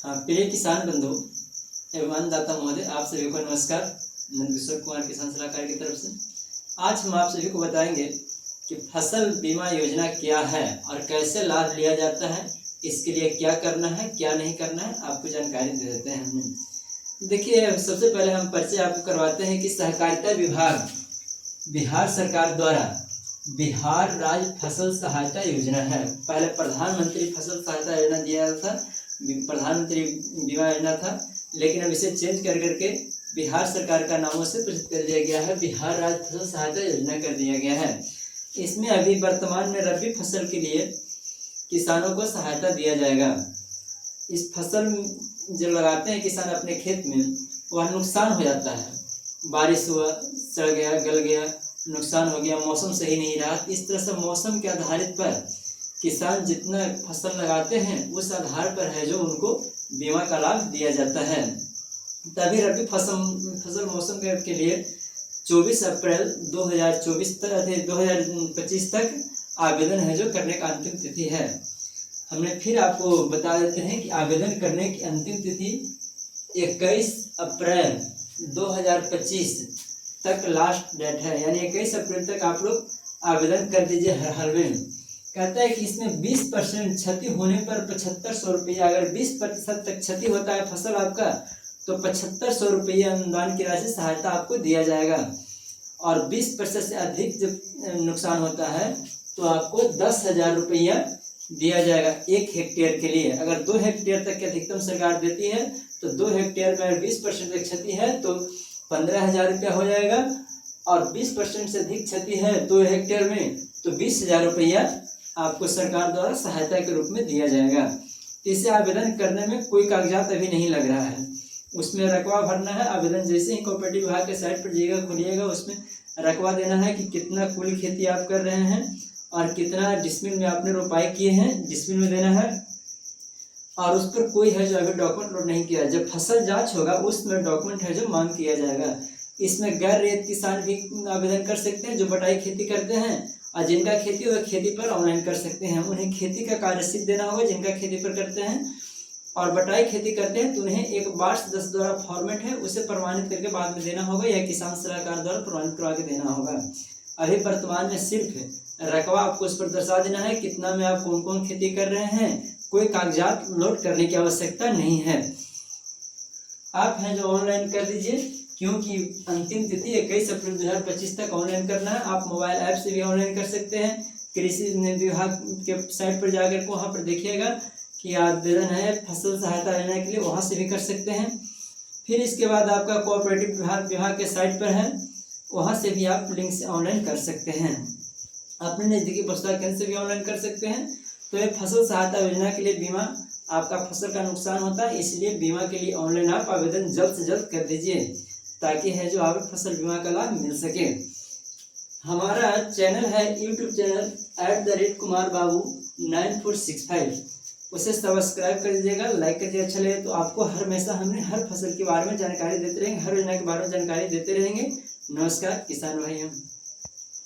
हाँ, प्रिय किसान बंधु एवं अन्नदाता महोदय, आप सभी को नमस्कार। नंदकिशोर कुमार किसान सलाहकार की तरफ से आज हम आप सभी को बताएंगे कि फसल बीमा योजना क्या है और कैसे लाभ लिया जाता है, इसके लिए क्या करना है क्या नहीं करना है, आपको जानकारी दे देते हैं हम। देखिए, सबसे पहले हम परिचय आपको करवाते हैं कि सहकारिता विभाग बिहार सरकार द्वारा बिहार राज्य फसल सहायता योजना है। पहले प्रधानमंत्री फसल सहायता योजना दिया था, प्रधानमंत्री बीमा योजना था, लेकिन अब इसे चेंज कर करके बिहार सरकार का नामों से प्रसिद्ध कर दिया गया है, बिहार राज्य फसल सहायता योजना कर दिया गया है। इसमें अभी वर्तमान में रबी फसल के लिए किसानों को सहायता दिया जाएगा। इस फसल जो लगाते हैं किसान अपने खेत में, वह नुकसान हो जाता है, बारिश हुआ, सड़ गया, गल गया, नुकसान हो गया, मौसम सही नहीं रहा। इस तरह से मौसम के आधारित पर किसान जितना फसल लगाते हैं उस आधार पर है जो उनको बीमा का लाभ दिया जाता है। तभी रबी फसल मौसम के लिए 24 अप्रैल 2025 तक आवेदन है जो करने का अंतिम तिथि है। हमने फिर आपको बता देते हैं कि आवेदन करने की अंतिम तिथि 21 अप्रैल 2025 तक लास्ट डेट है, यानी 21 अप्रैल तक आप लोग आवेदन कर दीजिए हर में। कहता है कि इसमें 20% क्षति होने पर 7500 रुपया, अगर 20% तक क्षति होता है फसल आपका तो 7500 रुपया अनुदान की राशि सहायता आपको दिया जाएगा। और 20% से अधिक जब नुकसान होता है तो आपको 10,000 रुपया दिया जाएगा 1 हेक्टेयर के लिए। अगर 2 हेक्टेयर तक की अधिकतम सरकार देती है तो 2 हेक्टेयर में 20% तक क्षति है तो 15,000 रुपया हो जाएगा, और 20% से अधिक क्षति है 2 हेक्टेयर में तो 20,000 रुपया आपको सरकार द्वारा सहायता के रूप में दिया जाएगा। इसे आवेदन करने में कोई कागजात अभी नहीं लग रहा है, उसमें रकबा भरना है। आवेदन जैसे ही कोऑपरेटिव विभाग के साइट पर जाइएगा, खोलिएगा, उसमें रकबा देना है कि कितना कुल खेती आप कर रहे हैं और कितना डिसमिल में आपने रोपाई किए हैं, डिसमिल में देना है। और उस पर कोई है जो अभी डॉक्यूमेंट लोड नहीं किया, जब फसल जांच होगा उसमें डॉक्यूमेंट है जो मांग किया जाएगा। इसमें गैर रैयत किसान भी आवेदन कर सकते हैं जो बटाई खेती करते हैं, और जिनका खेती वह खेती पर ऑनलाइन कर सकते हैं। उन्हें खेती का कार्य रसीद देना होगा जिनका खेती पर करते हैं, और बटाई खेती करते हैं तो उन्हें एक बार्स 10 द्वारा फॉर्मेट है उसे प्रमाणित करके बाद में देना होगा, या किसान सलाहकार द्वारा प्रमाणित करवा के देना होगा। अभी वर्तमान में सिर्फ रकबा आपको उस पर दर्शा देना है कितना में आप कौन कौन खेती कर रहे हैं, कोई कागजात लोड करने की आवश्यकता नहीं है। आप हैं जो ऑनलाइन कर दीजिए, क्योंकि अंतिम तिथि 21 अप्रैल 2025 तक ऑनलाइन करना है। आप मोबाइल ऐप से भी ऑनलाइन कर सकते हैं, कृषि विभाग के साइट पर जाकर वहाँ पर देखिएगा कि आवेदन है फसल सहायता योजना के लिए, वहाँ से भी कर सकते हैं। फिर इसके बाद आपका कोऑपरेटिव विभाग के साइट पर है, वहाँ से भी आप लिंक से ऑनलाइन कर सकते हैं। अपने नज़दीकी पशुपालन केंद्र से भी ऑनलाइन कर सकते हैं। तो ये फसल सहायता योजना के लिए बीमा, आपका फसल का नुकसान होता है, इसलिए बीमा के लिए ऑनलाइन आप आवेदन जल्द से जल्द कर दीजिए, ताकि है जो आपको फसल बीमा का लाभ मिल सके। हमारा चैनल है यूट्यूब चैनल @kumarbabu9465, उसे सब्सक्राइब कर दीजिएगा, लाइक कर दीजिए। अच्छा लगे तो आपको हमेशा हमने हर फसल के बारे में जानकारी देते रहेंगे, हर योजना के बारे में जानकारी देते रहेंगे। नमस्कार किसान भाइयों।